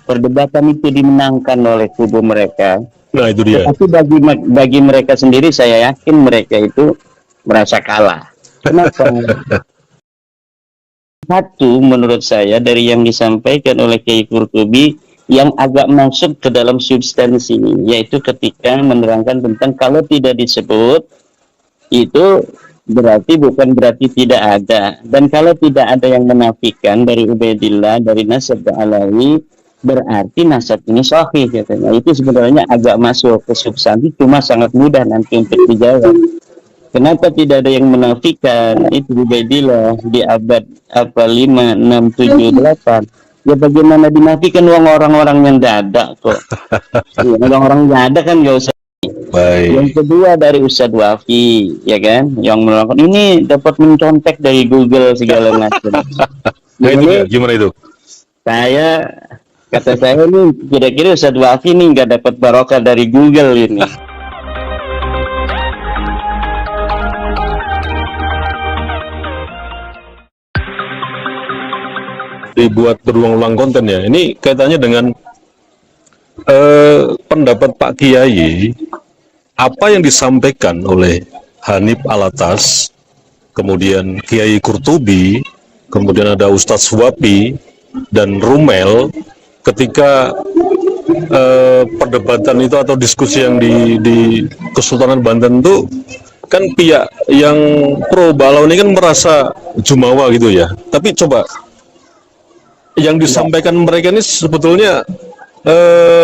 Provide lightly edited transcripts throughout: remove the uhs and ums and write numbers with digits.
perdebatan itu dimenangkan oleh kubu mereka. Nah, itu dia. Tetapi bagi mereka sendiri, saya yakin mereka itu merasa kalah. Kenapa? Satu, menurut saya dari yang disampaikan oleh Kiai Qurtubi yang agak masuk ke dalam substansi, yaitu ketika menerangkan tentang kalau tidak disebut itu bukan berarti tidak ada, dan kalau tidak ada yang menafikan dari Ubaidillah, dari Nasab Alawi, berarti nasab ini sahih katanya. Itu sebenarnya agak masuk ke substansi, cuma sangat mudah nanti untuk dijawab. Kenapa tidak ada yang menafikan itu Ubaidillah di abad 5, 6, 7, 8? Ya bagaimana dinafikan orang-orang yang dadak kok. Ya, orang-orang yang ada kan gak usah. Baik. Yang kedua dari Ustadz Wafi, ya kan, yang melakukan ini dapat mencontek dari Google segala macam. Nah, itu dia. Gimana itu? Kata saya ini kira-kira Ustadz Wafi ini nggak dapat barokah dari Google ini. Dibuat berulang-ulang konten ya. Ini kaitannya dengan pendapat Pak Kiai, apa yang disampaikan oleh Hanif Alatas, kemudian Kiai Qurtubi, kemudian ada Ustadz Wafi dan Rumel ketika perdebatan itu atau diskusi yang di Kesultanan Banten itu kan pihak yang pro Balau ini kan merasa jumawa gitu ya. Tapi coba yang disampaikan mereka ini sebetulnya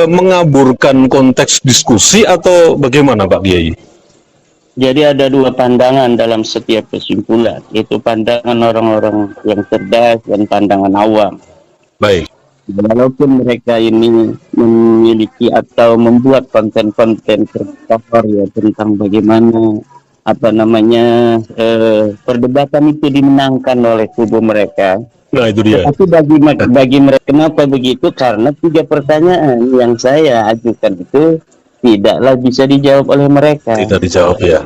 mengaburkan konteks diskusi atau bagaimana Pak Kiai? Jadi ada dua pandangan dalam setiap kesimpulan, yaitu pandangan orang-orang yang cerdas dan pandangan awam. Baik. Walaupun mereka ini memiliki atau membuat konten-konten tercover ya tentang bagaimana perdebatan itu dimenangkan oleh kubu mereka. Nah, itu dia. Tapi bagi mereka, kenapa begitu? Karena 3 pertanyaan yang saya ajukan itu tidaklah bisa dijawab oleh mereka. Tidak dijawab ya.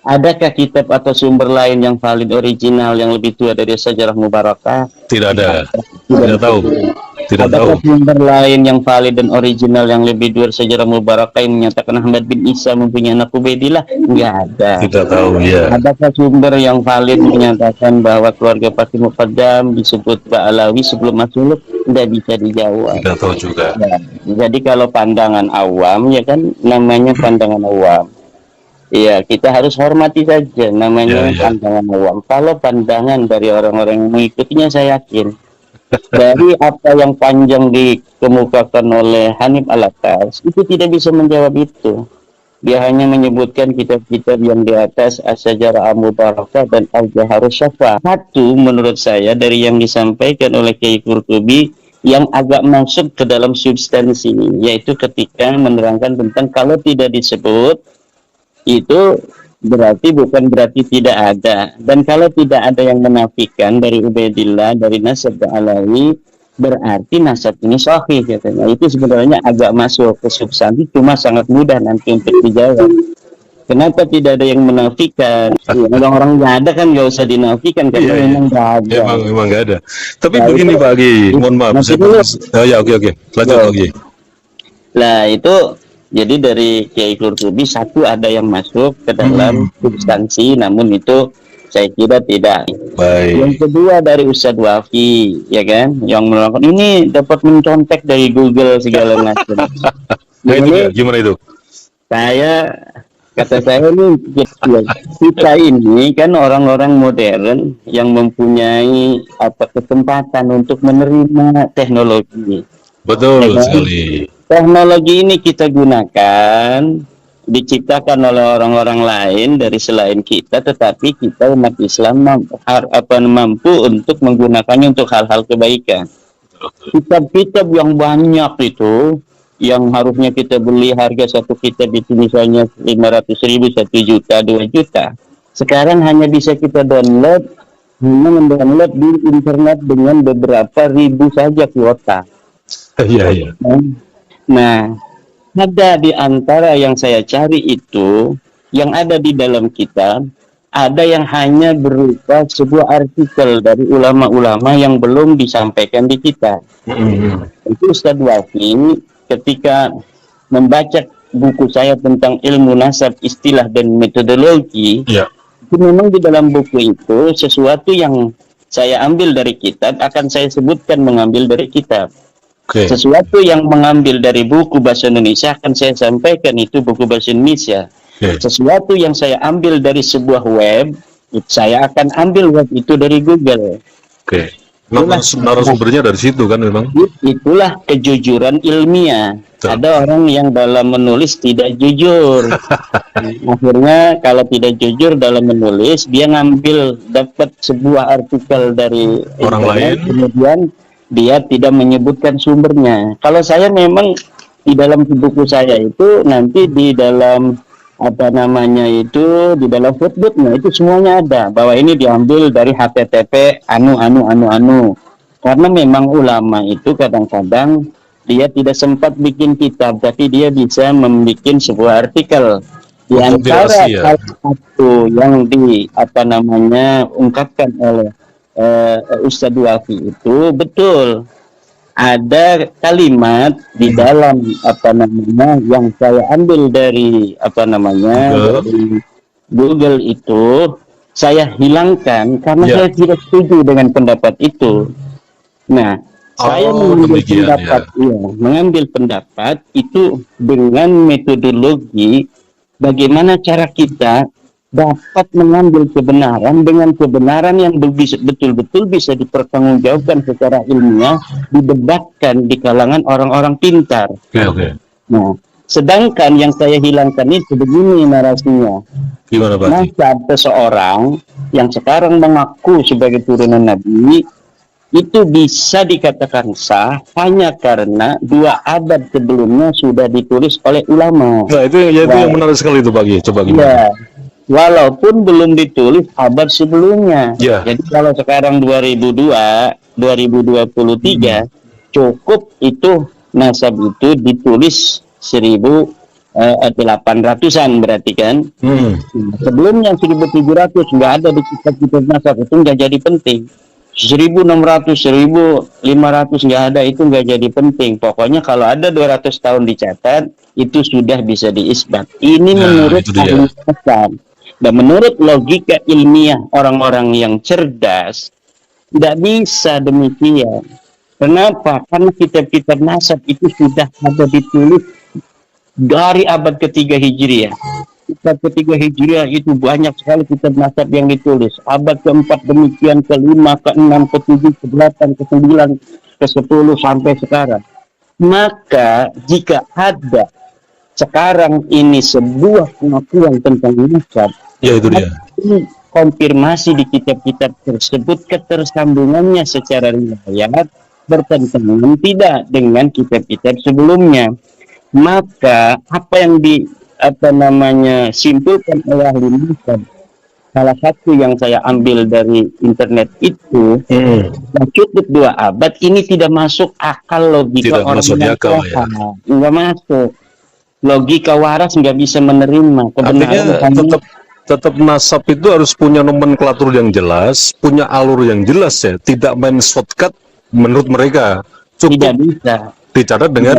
Adakah kitab atau sumber lain yang valid original yang lebih tua dari Sajarah Mubarakah? Tidak ada. Tidak tahu. Tidak tahu. Adakah sumber lain yang valid dan original yang lebih tua dari Sajarah Mubarakah yang menyatakan Ahmad bin Isa mempunyai anak Ubaidillah? Enggak ada. Tidak tahu ya. Adakah sumber yang valid menyatakan bahwa keluarga Fatih Muqaddam disebut Ba'alawi sebelum Masuk? Tidak bisa dijawab. Tidak tahu juga. Ya, jadi kalau pandangan awam ya kan namanya pandangan awam. Iya, kita harus hormati saja namanya pandangan awam. Kalau pandangan dari orang-orang yang mengikutinya, saya yakin dari apa yang panjang dikemukakan oleh Hanif Alatas itu tidak bisa menjawab itu. Dia hanya menyebutkan kitab-kitab yang di atas As-Sajarah Al-Mubarakah dan Al-Jaharus Syafa. Satu, menurut saya dari yang disampaikan oleh Kiai Qurtubi yang agak masuk ke dalam substansi, yaitu ketika menerangkan tentang kalau tidak disebut itu bukan berarti tidak ada, dan kalau tidak ada yang menafikan dari Ubaidillah, dari Nasab Alawi, berarti nasab ini sahih katanya. Itu sebenarnya agak masuk ke substansi, cuma sangat mudah nanti untuk dijawab. Kenapa tidak ada yang menafikan? Orang-orang nggak ada kan nggak usah dinafikan karena memang nggak ada. Memang nggak ada. Tapi nah, begini Pak Kiai, mohon maaf. Oke. Lanjut lagi. Nah itu. Jadi dari Kiai Qurtubi satu ada yang masuk ke dalam substansi, namun itu saya kira tidak. Baik. Yang kedua dari Ustadz Wafi, ya kan, yang melakukan ini dapat mencontek dari Google segala macam. Nah, itu dia. Gimana itu? Kata saya ini kita ini kan orang-orang modern yang mempunyai kesempatan untuk menerima teknologi. Betul sekali. Teknologi ini kita gunakan, diciptakan oleh orang-orang lain dari selain kita, tetapi kita umat Islam mampu untuk menggunakannya untuk hal-hal kebaikan. Kitab-kitab yang banyak itu, yang harusnya kita beli harga satu kitab itu misalnya 500.000, 1 juta, 2 juta. Sekarang hanya bisa kita download, mendownload di internet dengan beberapa ribu saja kuota. Iya. Nah, ada di antara yang saya cari itu, yang ada di dalam kitab, ada yang hanya berupa sebuah artikel dari ulama-ulama yang belum disampaikan di kita. Itu Ustadz Wafi ketika membaca buku saya tentang ilmu nasab, istilah dan metodologi, Ya. itu memang di dalam buku itu sesuatu yang saya ambil dari kitab akan saya sebutkan mengambil dari kitab. Oke. Sesuatu yang mengambil dari buku bahasa Indonesia akan saya sampaikan itu buku bahasa Indonesia. Oke. Sesuatu yang saya ambil dari sebuah web, saya akan ambil web itu dari Google. Oke. Narasumbernya dari situ kan memang. Itulah kejujuran ilmiah. Betul. Ada orang yang dalam menulis tidak jujur. Akhirnya kalau tidak jujur dalam menulis, dia ngambil dapat sebuah artikel dari Orang lain. kemudian dia tidak menyebutkan sumbernya. Kalau saya memang di dalam buku saya itu nanti di dalam apa namanya itu di dalam footnote-nya itu semuanya ada bahwa ini diambil dari HTTP anu. Karena memang ulama itu kadang-kadang dia tidak sempat bikin kitab, tapi dia bisa membuat sebuah artikel. Di antara salah satu yang di apa namanya ungkapkan oleh Ustadz Wafi itu betul. Ada kalimat di dalam apa namanya yang saya ambil dari apa namanya dari Google itu saya hilangkan karena saya tidak setuju dengan pendapat itu. Nah, saya mengambil pendapat itu dengan metodologi bagaimana cara kita dapat mengambil kebenaran dengan kebenaran yang betul-betul bisa dipertanggungjawabkan secara ilmiah, didebatkan di kalangan orang-orang pintar. Nah, sedangkan yang saya hilangkan itu begini narasinya. Gimana Pak? Nasab seseorang yang sekarang mengaku sebagai turunan Nabi itu bisa dikatakan sah hanya karena 2 abad sebelumnya sudah ditulis oleh ulama. Nah, itu yang menarik sekali itu Pak. Coba gimana? Ya. Walaupun belum ditulis abad sebelumnya. Jadi kalau sekarang 2023 cukup itu nasab itu ditulis 1800-an berarti kan. Sebelumnya 1700 nggak ada di kitab-kitab nasab, itu nggak jadi penting. 1600, 1500 nggak ada, itu nggak jadi penting. Pokoknya kalau ada 200 tahun dicatat itu sudah bisa diisbat. Ini menurut ahli nasab. Dan menurut logika ilmiah orang-orang yang cerdas, tidak bisa demikian. Kenapa? Karena kitab-kitab nasab itu sudah ada ditulis dari abad ketiga Hijriah. Abad ketiga Hijriah itu banyak sekali kitab nasab yang ditulis. Abad keempat demikian, kelima, keenam, ketujuh, kedelapan, ke-9, ke-10 sampai sekarang. Maka jika ada sekarang ini sebuah pengakuan tentang nasab, ya itu dia. Konfirmasi di kitab-kitab tersebut ketersambungannya secara riwayat bertentangan tidak dengan kitab-kitab sebelumnya. Maka apa yang simpulkan oleh ahli nasab, salah satu yang saya ambil dari internet itu, cukup 2 abad ini tidak masuk akal logika orang yang nggak masuk. Logika waras nggak bisa menerima kebenaran. Artinya tetap nasab itu harus punya nomenklatur yang jelas, punya alur yang jelas ya, tidak main shortcut menurut mereka. Cukup tidak bisa dicatat dengan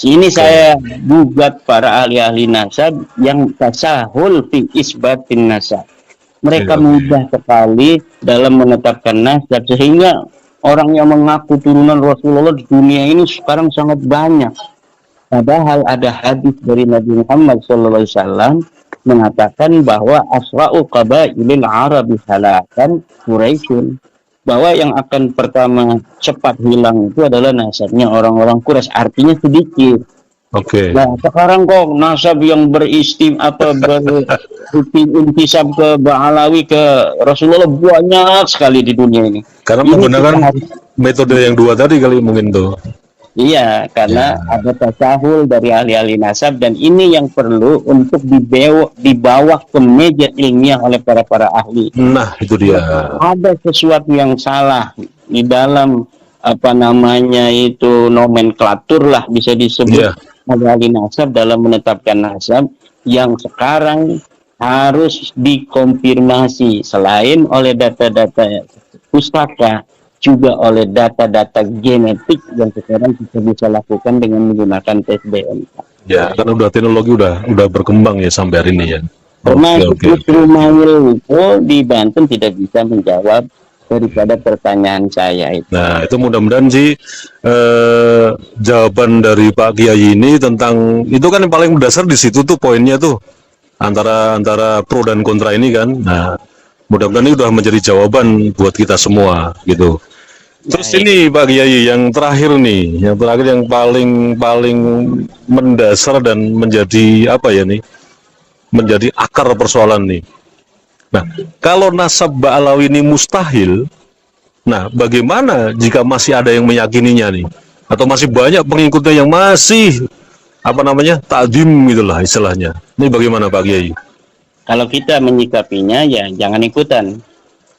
ini saya gugat para ahli-ahli nasab yang tasahul fi isbatin nasab. Mereka mudah sekali dalam menetapkan nasab sehingga orang yang mengaku turunan Rasulullah di dunia ini sekarang sangat banyak. Padahal ada hadis dari Nabi Muhammad SAW mengatakan bahwa asra'u qabailil Arabi halakan Quraisyun, bahwa yang akan pertama cepat hilang itu adalah nasabnya orang-orang Quraisy, artinya sedikit. Nah, sekarang kok nasab yang intisab ke Ba'alawi ke Rasulullah banyak sekali di dunia ini. Karena menggunakan metode yang 2 tadi kali mungkin tuh. Iya, karena ada tasahul dari ahli-ahli nasab, dan ini yang perlu untuk dibawa ke meja ilmiah oleh para ahli. Nah, itu dia. Ada sesuatu yang salah di dalam nomenklatur lah bisa disebut ahli nasab dalam menetapkan nasab yang sekarang harus dikonfirmasi selain oleh data-data pustaka, juga oleh data-data genetik yang sekarang kita bisa lakukan dengan menggunakan tes DNA. Ya, karena udah teknologi udah berkembang ya sampai hari ini ya. Termasuk Oke. Ismail itu di Banten tidak bisa menjawab daripada pertanyaan saya itu. Nah, itu mudah-mudahan sih jawaban dari Pak Kiai ini tentang itu kan yang paling mendasar di situ tuh poinnya tuh antara pro dan kontra ini kan. Nah, mudah-mudahan ini udah menjadi jawaban buat kita semua gitu. Terus ini Pak Kiai yang terakhir nih, yang terakhir yang paling mendasar dan menjadi apa ya nih? Menjadi akar persoalan nih. Nah, kalau nasab ba'alawi ini mustahil, nah bagaimana jika masih ada yang meyakininya nih? Atau masih banyak pengikutnya yang masih apa namanya takdim gitulah istilahnya. Ini bagaimana Pak Kiai? Kalau kita menyikapinya ya jangan ikutan.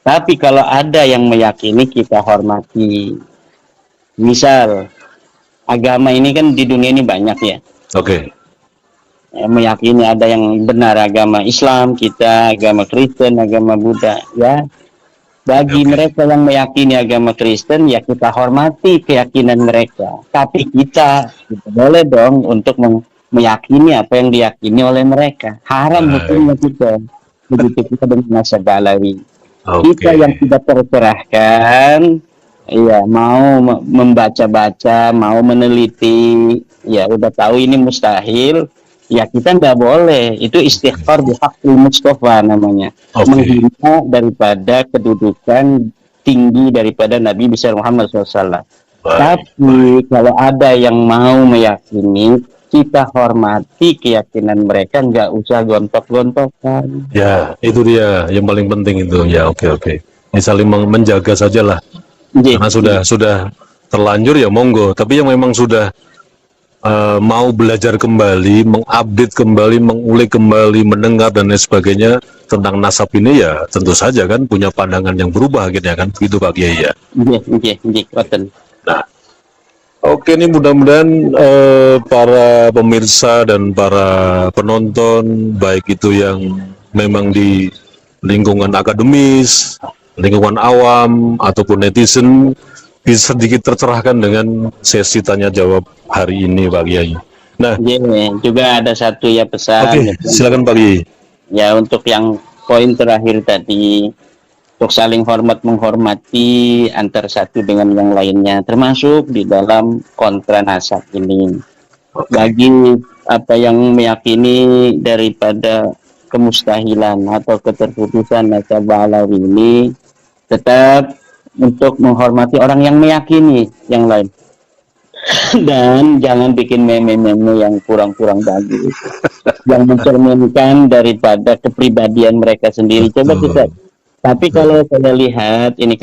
Tapi kalau ada yang meyakini, kita hormati. Misal agama ini kan di dunia ini banyak ya. Oke. Meyakini ada yang benar agama Islam, kita agama Kristen, agama Buddha ya. Bagi mereka yang meyakini agama Kristen ya kita hormati keyakinan mereka. Tapi kita boleh dong untuk meyakini apa yang diyakini oleh mereka. Haram hukumnya kita. Begitu kita dengan nasab ba'alawi. Kita yang tidak tercerahkan, ya mau membaca-baca, mau meneliti, ya udah tahu ini mustahil, ya kita nggak boleh. Itu istighfar bihaqqil Mustafa namanya, menghina daripada kedudukan tinggi daripada Nabi besar Muhammad SAW. Tapi kalau ada yang mau meyakini, kita hormati keyakinan mereka, nggak usah gontok-gontokan. Ya, itu dia yang paling penting itu. Ya, oke. Ini saling menjaga sajalah. Karena sudah terlanjur ya monggo. Tapi yang memang sudah mau belajar kembali, mengupdate kembali, mengulik kembali, mendengar dan lain sebagainya tentang nasab ini ya tentu saja kan punya pandangan yang berubah akhirnya kan. Begitu Pak Kiai ya. Nah, oke, ini mudah-mudahan para pemirsa dan para penonton, baik itu yang memang di lingkungan akademis, lingkungan awam, ataupun netizen, bisa sedikit tercerahkan dengan sesi tanya jawab hari ini, Pak Kiai. Nah, juga ada satu ya pesan. Oke, silakan Pak Kiai. Ya, untuk yang poin terakhir tadi, untuk saling hormat menghormati antar satu dengan yang lainnya, termasuk di dalam kontra nasab ini. Bagi apa yang meyakini daripada kemustahilan atau keterputusan nasab ba'alawi ini, tetap untuk menghormati orang yang meyakini yang lain. Dan jangan bikin meme-meme yang kurang-kurang bagus, yang mencerminkan daripada kepribadian mereka sendiri. Coba kita. Tapi kalau saya lihat ini Kang